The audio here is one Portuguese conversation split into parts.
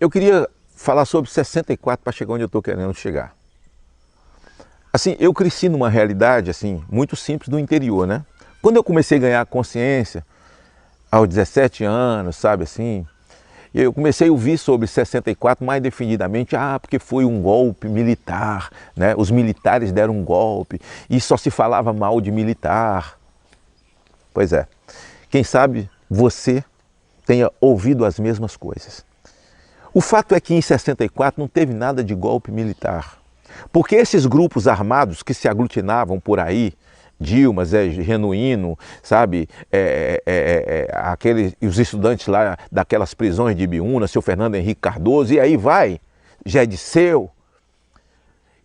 Eu queria falar sobre 64 para chegar onde eu estou querendo chegar. Assim, eu cresci numa realidade assim muito simples do interior, né? Quando eu comecei a ganhar consciência, aos 17 anos, sabe assim, eu comecei a ouvir sobre 64 mais definidamente, porque foi um golpe militar, né? Os militares deram um golpe e só se falava mal de militar. Pois é, quem sabe você tenha ouvido as mesmas coisas. O fato é que em 64 não teve nada de golpe militar, porque esses grupos armados que se aglutinavam por aí, Dilma, Zé Genuíno, sabe, os estudantes lá daquelas prisões de Ibiúna, seu Fernando Henrique Cardoso, e aí vai, Zé Disseu,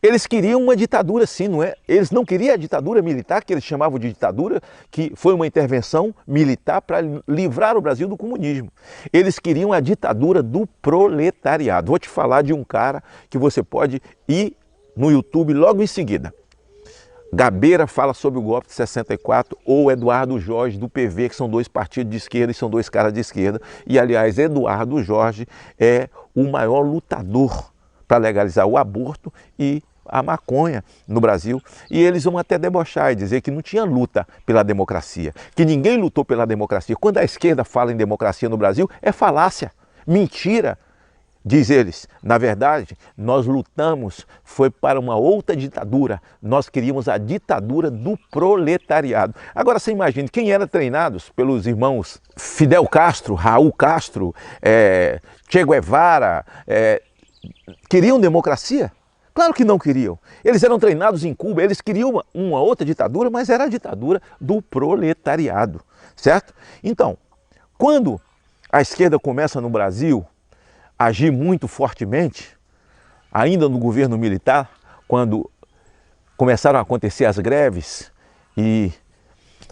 eles queriam uma ditadura sim, não é? Eles não queriam a ditadura militar, que eles chamavam de ditadura, que foi uma intervenção militar para livrar o Brasil do comunismo. Eles queriam a ditadura do proletariado. Vou te falar de um cara que você pode ir no YouTube logo em seguida. Gabeira fala sobre o golpe de 64 ou Eduardo Jorge do PV, que são dois partidos de esquerda e são dois caras de esquerda. E, aliás, Eduardo Jorge é o maior lutador para legalizar o aborto e a maconha no Brasil, e eles vão até debochar e dizer que não tinha luta pela democracia, que ninguém lutou pela democracia. Quando a esquerda fala em democracia no Brasil, é falácia, mentira, diz eles. Na verdade, nós lutamos, foi para uma outra ditadura, nós queríamos a ditadura do proletariado. Agora você imagine, quem era treinados pelos irmãos Fidel Castro, Raul Castro, Che Guevara, queriam democracia? Claro que não queriam. Eles eram treinados em Cuba, eles queriam uma outra ditadura, mas era a ditadura do proletariado, certo? Então, quando a esquerda começa no Brasil a agir muito fortemente, ainda no governo militar, quando começaram a acontecer as greves e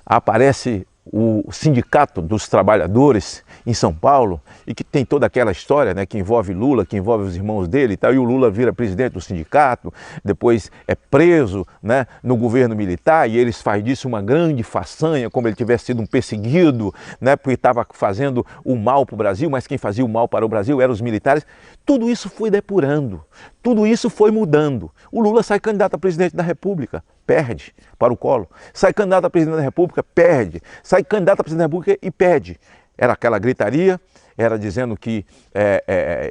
aparece o Sindicato dos Trabalhadores em São Paulo, e que tem toda aquela história, né, que envolve Lula, que envolve os irmãos dele e tal, e o Lula vira presidente do sindicato, depois é preso, né, no governo militar, e eles fazem disso uma grande façanha, como ele tivesse sido um perseguido, né, porque estava fazendo o mal para o Brasil, mas quem fazia o mal para o Brasil eram os militares. Tudo isso foi depurando, tudo isso foi mudando. O Lula sai candidato a presidente da República, perde para o Collor. Sai candidato a presidente da República, perde. Sai candidato a presidente da República e perde. Era aquela gritaria, era dizendo que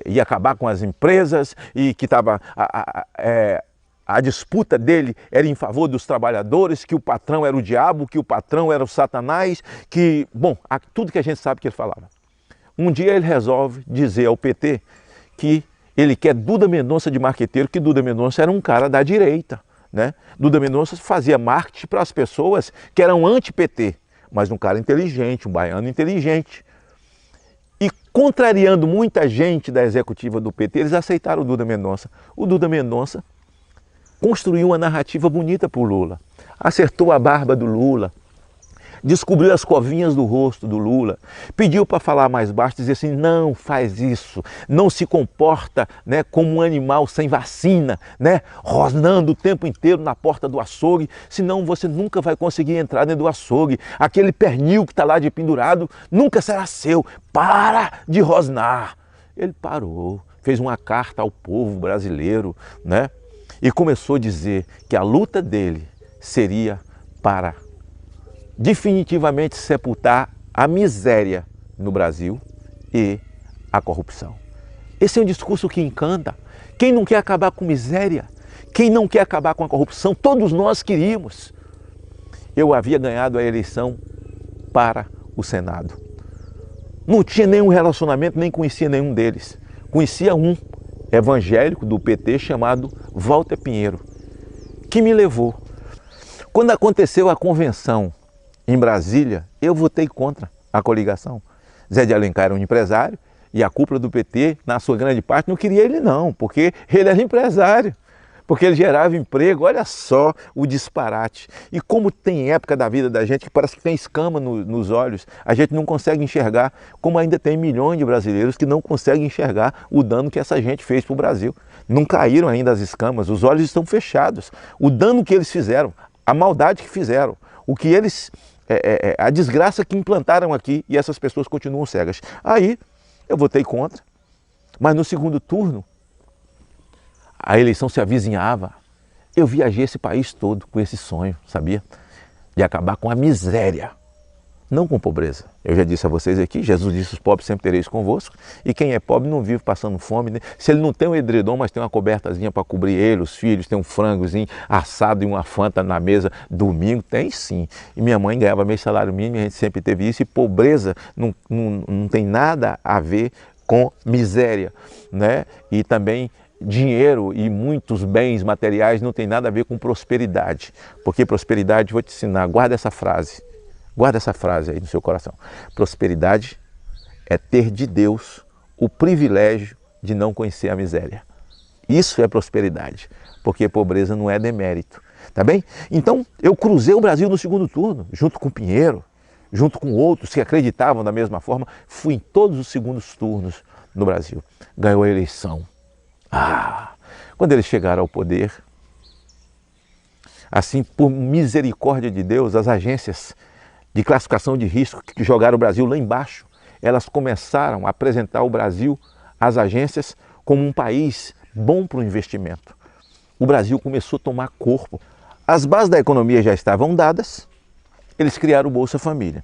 ia acabar com as empresas e que estava a disputa dele era em favor dos trabalhadores, que o patrão era o diabo, que o patrão era o Satanás, que, bom, tudo que a gente sabe que ele falava. Um dia ele resolve dizer ao PT que ele quer Duda Mendonça de marqueteiro, que Duda Mendonça era um cara da direita, né? Duda Mendonça fazia marketing para as pessoas que eram anti-PT, mas um cara inteligente, um baiano inteligente. E contrariando muita gente da executiva do PT, eles aceitaram o Duda Mendonça. O Duda Mendonça construiu uma narrativa bonita para o Lula, acertou a barba do Lula, descobriu as covinhas do rosto do Lula, pediu para falar mais baixo, dizer assim, não faz isso, não se comporta, né, como um animal sem vacina, né, rosnando o tempo inteiro na porta do açougue, senão você nunca vai conseguir entrar dentro do açougue, aquele pernil que está lá de pendurado nunca será seu, para de rosnar. Ele parou, fez uma carta ao povo brasileiro, né, e começou a dizer que a luta dele seria para definitivamente sepultar a miséria no Brasil e a corrupção. Esse é um discurso que encanta. Quem não quer acabar com miséria? Quem não quer acabar com a corrupção? Todos nós queríamos. Eu havia ganhado a eleição para o Senado. Não tinha nenhum relacionamento, nem conhecia nenhum deles. Conhecia um evangélico do PT chamado Walter Pinheiro, que me levou. Quando aconteceu a convenção em Brasília, eu votei contra a coligação. Zé de Alencar era um empresário e a cúpula do PT, na sua grande parte, não queria ele não, porque ele era empresário, porque ele gerava emprego. Olha só o disparate. E como tem época da vida da gente que parece que tem escama nos olhos, a gente não consegue enxergar, como ainda tem milhões de brasileiros que não conseguem enxergar o dano que essa gente fez para o Brasil. Não caíram ainda as escamas, os olhos estão fechados. O dano que eles fizeram, a maldade que fizeram, o que eles, a desgraça que implantaram aqui, e essas pessoas continuam cegas. Aí eu votei contra, Mas no segundo turno, a eleição se avizinhava, eu viajei esse país todo com esse sonho, sabia? De acabar com a miséria, não com pobreza. Eu já disse a vocês aqui, Jesus disse, os pobres sempre tereis convosco, e quem é pobre não vive passando fome, né? Se ele não tem um edredom, mas tem uma cobertazinha para cobrir ele, os filhos, tem um frangozinho assado e uma Fanta na mesa domingo, tem sim. E minha mãe ganhava meio salário mínimo, a gente sempre teve isso, e pobreza não tem nada a ver com miséria, né? E também dinheiro e muitos bens materiais não tem nada a ver com prosperidade, porque prosperidade, vou te ensinar, guarda essa frase aí no seu coração. Prosperidade é ter de Deus o privilégio de não conhecer a miséria. Isso é prosperidade, porque pobreza não é demérito, tá bem? Então eu cruzei o Brasil no segundo turno, junto com Pinheiro, junto com outros que acreditavam da mesma forma, fui em todos os segundos turnos no Brasil, ganhou a eleição. Quando eles chegaram ao poder, assim, por misericórdia de Deus, as agências de classificação de risco que jogaram o Brasil lá embaixo, elas começaram a apresentar o Brasil às agências como um país bom para o investimento. O Brasil começou a tomar corpo. As bases da economia já estavam dadas, eles criaram o Bolsa Família,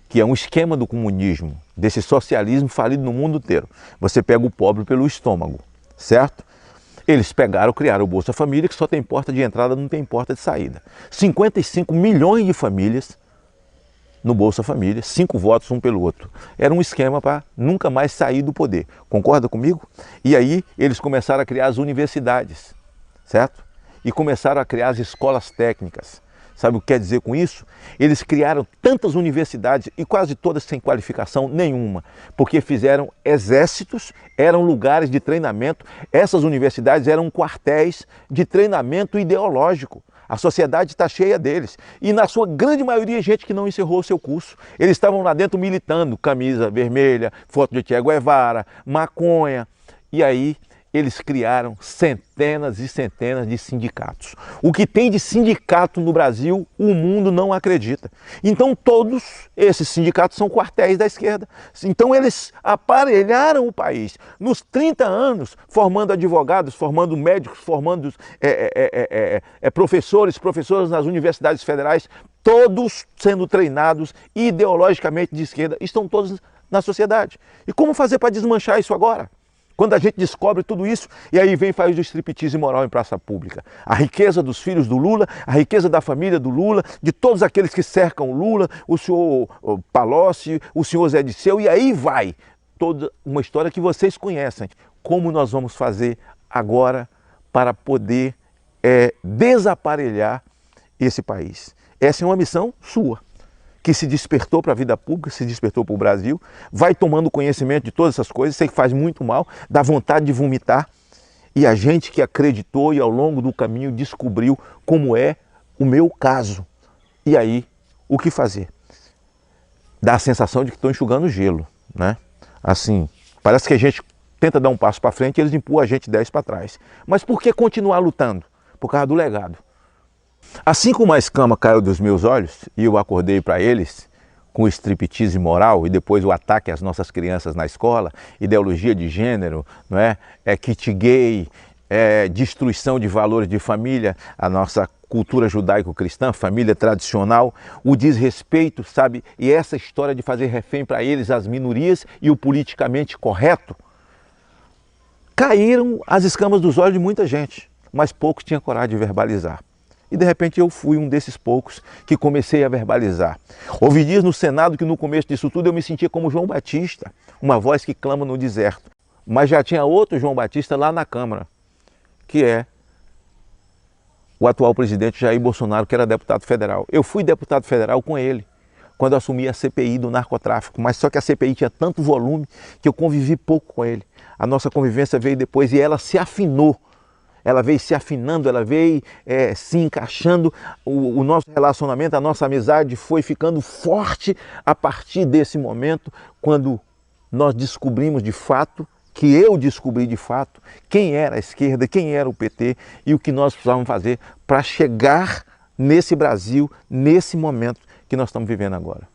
que é um esquema do comunismo, desse socialismo falido no mundo inteiro. Você pega o pobre pelo estômago, certo? Eles pegaram, criaram o Bolsa Família, que só tem porta de entrada, não tem porta de saída. 55 milhões de famílias no Bolsa Família, 5 votos um pelo outro. Era um esquema para nunca mais sair do poder. Concorda comigo? E aí eles começaram a criar as universidades, certo? E começaram a criar as escolas técnicas. Sabe o que quer dizer com isso? Eles criaram tantas universidades e quase todas sem qualificação nenhuma, porque fizeram exércitos, eram lugares de treinamento, essas universidades eram quartéis de treinamento ideológico. A sociedade está cheia deles. E na sua grande maioria, gente que não encerrou o seu curso. Eles estavam lá dentro militando, camisa vermelha, foto de Che Guevara, maconha. E aí eles criaram centenas e centenas de sindicatos. O que tem de sindicato no Brasil, o mundo não acredita. Então todos esses sindicatos são quartéis da esquerda. Então eles aparelharam o país. Nos 30 anos, formando advogados, formando médicos, formando professores nas universidades federais, todos sendo treinados ideologicamente de esquerda, estão todos na sociedade. E como fazer para desmanchar isso agora? Quando a gente descobre tudo isso, e aí vem e faz o striptease moral em praça pública. A riqueza dos filhos do Lula, a riqueza da família do Lula, de todos aqueles que cercam o Lula, o senhor Palocci, o senhor Zé Disseu, e aí vai toda uma história que vocês conhecem. Como nós vamos fazer agora para poder desaparelhar esse país? Essa é uma missão sua, que se despertou para a vida pública, se despertou para o Brasil, vai tomando conhecimento de todas essas coisas, sei que faz muito mal, dá vontade de vomitar, e a gente que acreditou e ao longo do caminho descobriu como é o meu caso. E aí, o que fazer? Dá a sensação de que estão enxugando gelo, né? Assim, parece que a gente tenta dar um passo para frente e eles empurram a gente 10 para trás. Mas por que continuar lutando? Por causa do legado. Assim como a escama caiu dos meus olhos e eu acordei para eles com o striptease moral e depois o ataque às nossas crianças na escola, ideologia de gênero, não é? Kit gay, destruição de valores de família, a nossa cultura judaico-cristã, família tradicional, o desrespeito, sabe? E essa história de fazer refém para eles as minorias e o politicamente correto, caíram as escamas dos olhos de muita gente, mas poucos tinham coragem de verbalizar. E de repente eu fui um desses poucos que comecei a verbalizar. Houve dias no Senado que no começo disso tudo eu me sentia como João Batista, uma voz que clama no deserto. Mas já tinha outro João Batista lá na Câmara, que é o atual presidente Jair Bolsonaro, que era deputado federal. Eu fui deputado federal com ele, quando eu assumi a CPI do narcotráfico, mas só que a CPI tinha tanto volume que eu convivi pouco com ele. A nossa convivência veio depois e ela se afinou. Ela veio se afinando, ela veio se encaixando, o nosso relacionamento, a nossa amizade foi ficando forte a partir desse momento, quando nós descobrimos de fato, que eu descobri de fato, quem era a esquerda, quem era o PT e o que nós precisávamos fazer para chegar nesse Brasil, nesse momento que nós estamos vivendo agora.